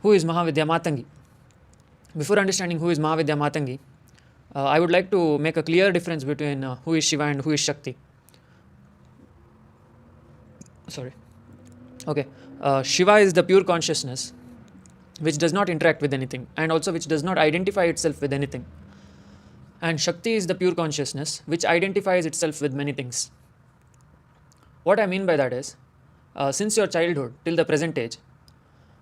who is Mahavidya Matangi? Before understanding who is Mahavidya Matangi, I would like to make a clear difference between who is Shiva and who is Shakti. Sorry. Okay. Shiva is the pure consciousness which does not interact with anything and also which does not identify itself with anything. And Shakti is the pure consciousness which identifies itself with many things. What I mean by that is, since your childhood till the present age,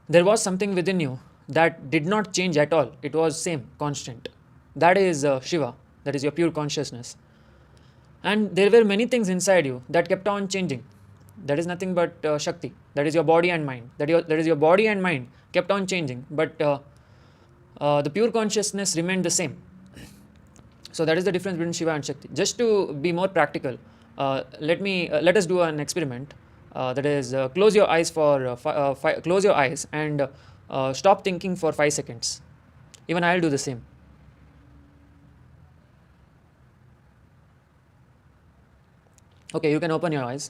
there was something within you that did not change at all. It was same, constant. That is Shiva, that is your pure consciousness. And there were many things inside you that kept on changing. That is nothing but Shakti. That is your body and mind. That is your body and mind kept on changing. But the pure consciousness remained the same. So that is the difference between Shiva and Shakti. Just to be more practical, let us do an experiment. That is, close your eyes close your eyes and stop thinking for 5 seconds. Even I will do the same. Okay, you can open your eyes.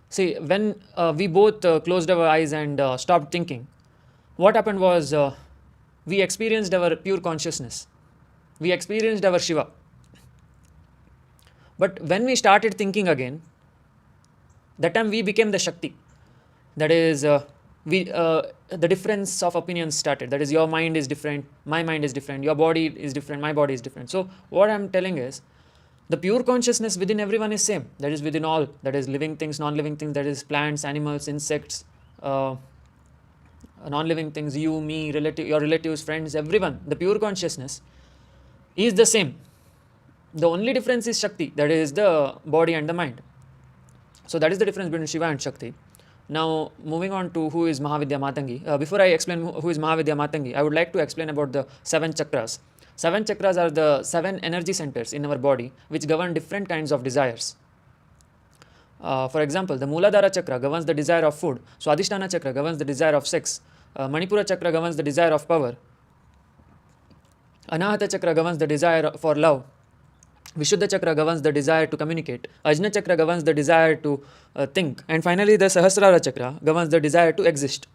See, when we both closed our eyes and stopped thinking, what happened was we experienced our pure consciousness. We experienced our Shiva. But when we started thinking again, that time we became the Shakti. That is, the difference of opinions started. That is, your mind is different, my mind is different, your body is different, my body is different. So what I am telling is, the pure consciousness within everyone is same. That is within all. That is living things, non-living things. That is plants, animals, insects, non-living things. You, me, your relatives, friends, everyone. The pure consciousness is the same. The only difference is Shakti. That is the body and the mind. So that is the difference between Shiva and Shakti. Now moving on to who is Mahavidya Matangi. Before I explain who is Mahavidya Matangi, I would like to explain about the 7 chakras. 7 chakras are the 7 energy centers in our body which govern different kinds of desires. For example, the Muladhara chakra governs the desire of food. Swadhisthana chakra governs the desire of sex. Manipura chakra governs the desire of power. Anahata chakra governs the desire for love. Vishuddha chakra governs the desire to communicate. Ajna chakra governs the desire to think. And finally, the Sahasrara chakra governs the desire to exist.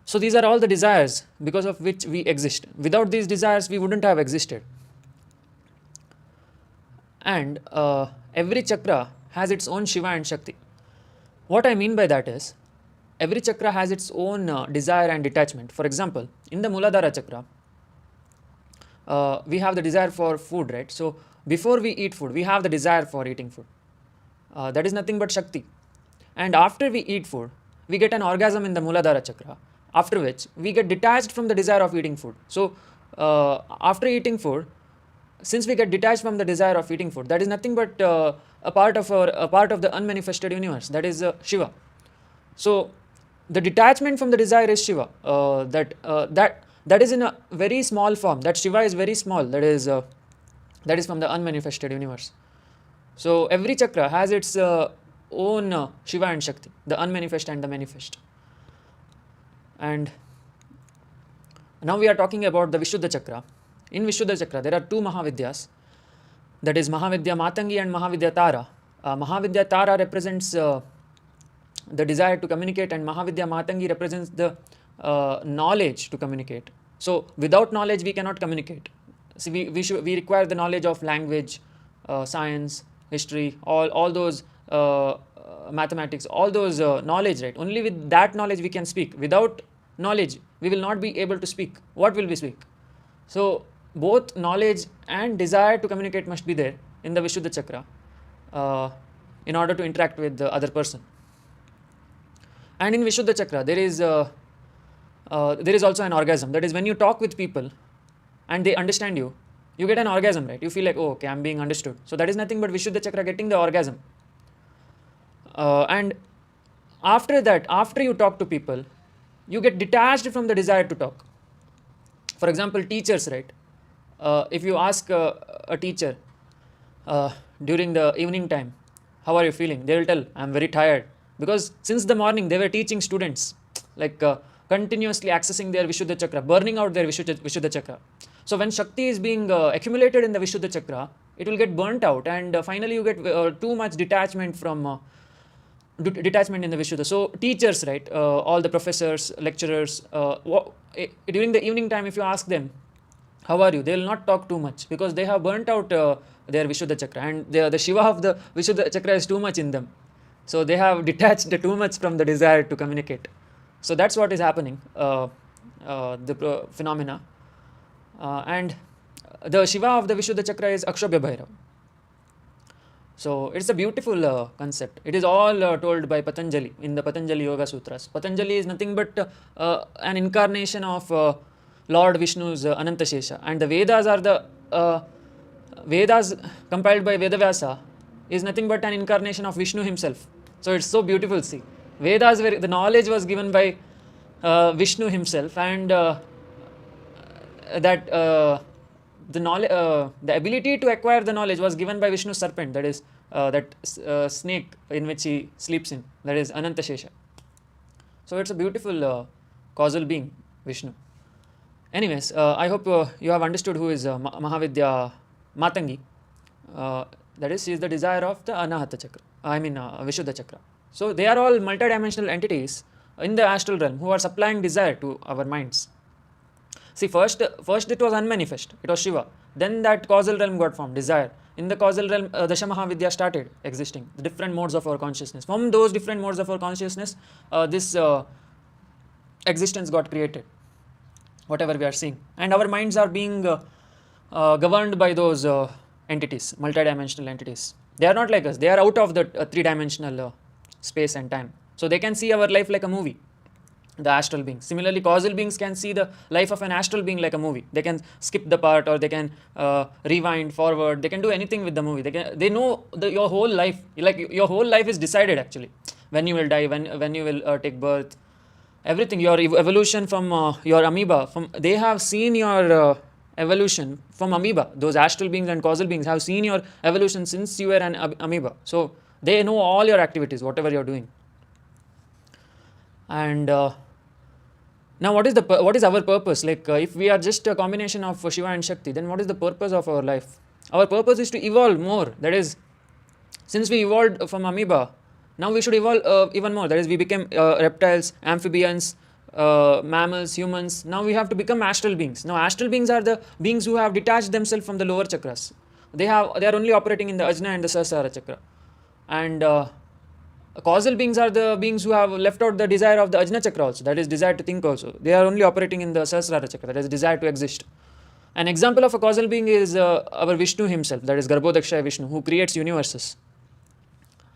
So these are all the desires because of which we exist. Without these desires, we wouldn't have existed. And every chakra has its own Shiva and Shakti. What I mean by that is, every chakra has its own desire and detachment. For example, in the Muladhara chakra, we have the desire for food, right? So before we eat food, we have the desire for eating food. That is nothing but Shakti. And after we eat food, we get an orgasm in the Muladhara chakra, after which we get detached from the desire of eating food. So after eating food, since we get detached from the desire of eating food, that is nothing but a part of the unmanifested universe. That is Shiva. So the detachment from the desire is Shiva. That is in a very small form. That Shiva is very small. That is from the unmanifested universe. So every chakra has its own Shiva and Shakti, the unmanifest and the manifest. And now we are talking about the Vishuddha chakra. In Vishuddha chakra, there are 2 Mahavidyas. That is Mahavidya Matangi and Mahavidya Tara. Mahavidya Tara represents the desire to communicate, and Mahavidya Matangi represents the knowledge to communicate. So without knowledge, we cannot communicate. See, we require the knowledge of language, science, history, all those mathematics, all those knowledge, right? Only with that knowledge we can speak. Without knowledge, we will not be able to speak. What will we speak? So both knowledge and desire to communicate must be there in the Vishuddha chakra in order to interact with the other person. And in Vishuddha chakra, there is also an orgasm. That is, when you talk with people and they understand you, you get an orgasm, right? You feel like, oh, okay, I'm being understood. So that is nothing but Vishuddha chakra getting the orgasm. And after that, after you talk to people, you get detached from the desire to talk. For example, teachers, right? If you ask a teacher during the evening time, how are you feeling? They will tell, I'm very tired. Because since the morning, they were teaching students, like continuously accessing their Vishuddha chakra, burning out their Vishuddha chakra. So when Shakti is being accumulated in the Vishuddha chakra, it will get burnt out, and finally you get too much detachment from detachment in the Vishuddha. So teachers, right, all the professors, lecturers, during the evening time, if you ask them, how are you, they will not talk too much because they have burnt out their Vishuddha chakra, and the Shiva of the Vishuddha chakra is too much in them. So they have detached too much from the desire to communicate. So that's what is happening, the phenomena. And the Shiva of the Vishuddha chakra is Akshobhya Bhairav. So it's a beautiful concept. It is all told by Patanjali in the Patanjali Yoga Sutras. Patanjali is nothing but an incarnation of Lord Vishnu's Ananta Shesha, and the Vedas are the Vedas compiled by Vyasa is nothing but an incarnation of Vishnu himself. So it's so beautiful. See, Vedas, were, the knowledge was given by Vishnu himself, and that the knowledge, the ability to acquire the knowledge was given by Vishnu's serpent, that is that snake in which he sleeps in, that is Ananta Shesha. So it's a beautiful causal being, Vishnu. Anyways, I hope you have understood who is Mahavidya Matangi. That is, she is the desire of the Anahata chakra, Vishuddha chakra. So they are all multidimensional entities in the astral realm who are supplying desire to our minds. See, first it was unmanifest, it was Shiva. Then that causal realm got formed, desire. In the causal realm, Dasha Mahavidya started existing, the different modes of our consciousness. From those different modes of our consciousness, this existence got created, whatever we are seeing. And our minds are being governed by those entities, multidimensional entities. They are not like us, they are out of the three-dimensional space and time. So they can see our life like a movie, the astral beings. Similarly, causal beings can see the life of an astral being like a movie. They can skip the part, or they can rewind forward. They can do anything with the movie. They know your whole life, like your whole life is decided actually. When you will die, when you will take birth, everything, your evolution from your amoeba, they have seen your evolution from amoeba. Those astral beings and causal beings have seen your evolution since you were an amoeba. So they know all your activities, whatever you are doing. And now what is our purpose? Like if we are just a combination of Shiva and Shakti, then what is the purpose of our life? Our purpose is to evolve more. That is, since we evolved from amoeba, now we should evolve even more. That is, we became reptiles, amphibians, mammals, humans. Now we have to become astral beings. Now astral beings are the beings who have detached themselves from the lower chakras. They are only operating in the Ajna and the Sahasrara chakra. And causal beings are the beings who have left out the desire of the Ajna chakra also, that is desire to think also. They are only operating in the Sahasrara chakra, that is desire to exist. An example of a causal being is our Vishnu himself, that is Garbhodakshaya Vishnu, who creates universes.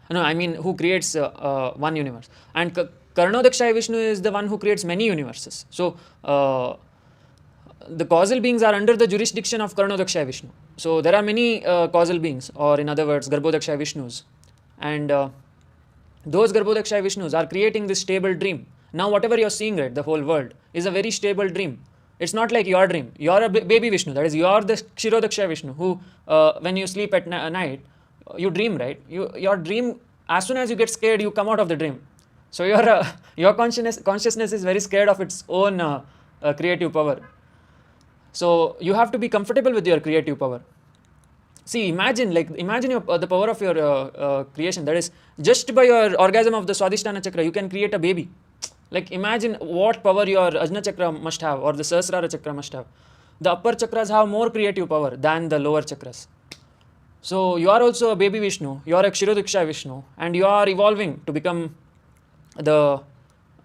No, I mean who creates one universe. And Karanodakshaya Vishnu is the one who creates many universes. So the causal beings are under the jurisdiction of Karanodakshaya Vishnu. So there are many causal beings, or in other words, Garbhodakshaya Vishnus. And those Garbhodakshaya Vishnus are creating this stable dream. Now whatever you are seeing, right, the whole world is a very stable dream. It's not like your dream. You are a baby Vishnu, that is, you are the Kshirodakshaya Vishnu who when you sleep at night, you dream, right? Your dream, as soon as you get scared, you come out of the dream. So your consciousness is very scared of its own creative power. So you have to be comfortable with your creative power. See, imagine the power of your creation. That is, just by your orgasm of the Swadhisthana chakra, you can create a baby. Like imagine what power your Ajna chakra must have, or the Sahasrara chakra must have. The upper chakras have more creative power than the lower chakras. So you are also a baby Vishnu, you are a Kshirodakshaya Vishnu, and you are evolving to become the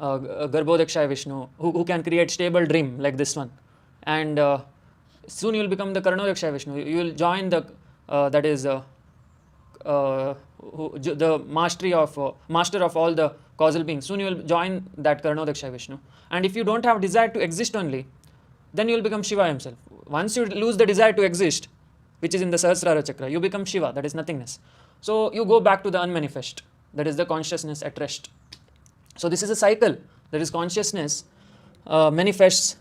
Garbhodakshaya Vishnu who can create stable dream like this one. And soon you will become the Karanodakshaya Vishnu. You will join the the master of all the causal beings. Soon you will join that Karanodakshaya Vishnu. And if you don't have desire to exist only, then you will become Shiva himself. Once you lose the desire to exist, which is in the Sahasrara chakra, you become Shiva, that is nothingness. So you go back to the unmanifest, that is the consciousness at rest. So this is a cycle. That is, consciousness manifests,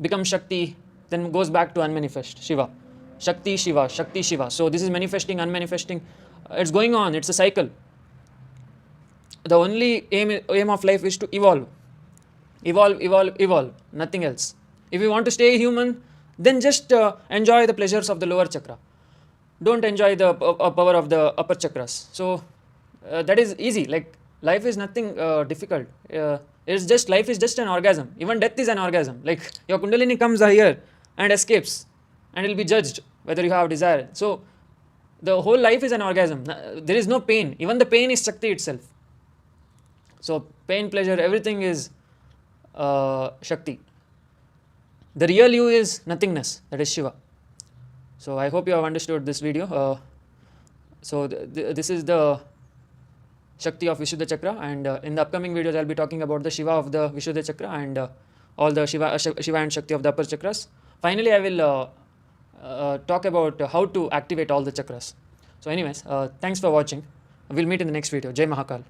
becomes Shakti, then goes back to unmanifest, Shiva. Shakti, Shiva, Shakti, Shiva. So this is manifesting, unmanifesting. It's going on, it's a cycle. The only aim of life is to evolve. Evolve, nothing else. If you want to stay human, then just enjoy the pleasures of the lower chakra. Don't enjoy the power of the upper chakras. So that is easy. Like life is nothing difficult. It's just, life is just an orgasm. Even death is an orgasm. Like your kundalini comes here and escapes, and it will be judged whether you have desire. So the whole life is an orgasm. There is no pain. Even the pain is Shakti itself. So pain, pleasure, everything is Shakti. The real you is nothingness, that is Shiva. So I hope you have understood this video. So this is the Shakti of Vishuddha Chakra, and in the upcoming videos I'll be talking about the Shiva of the Vishuddha Chakra and all the Shiva and Shakti of the upper chakras. Finally, I will talk about how to activate all the chakras. So anyways, thanks for watching. We'll meet in the next video. Jai Mahakal.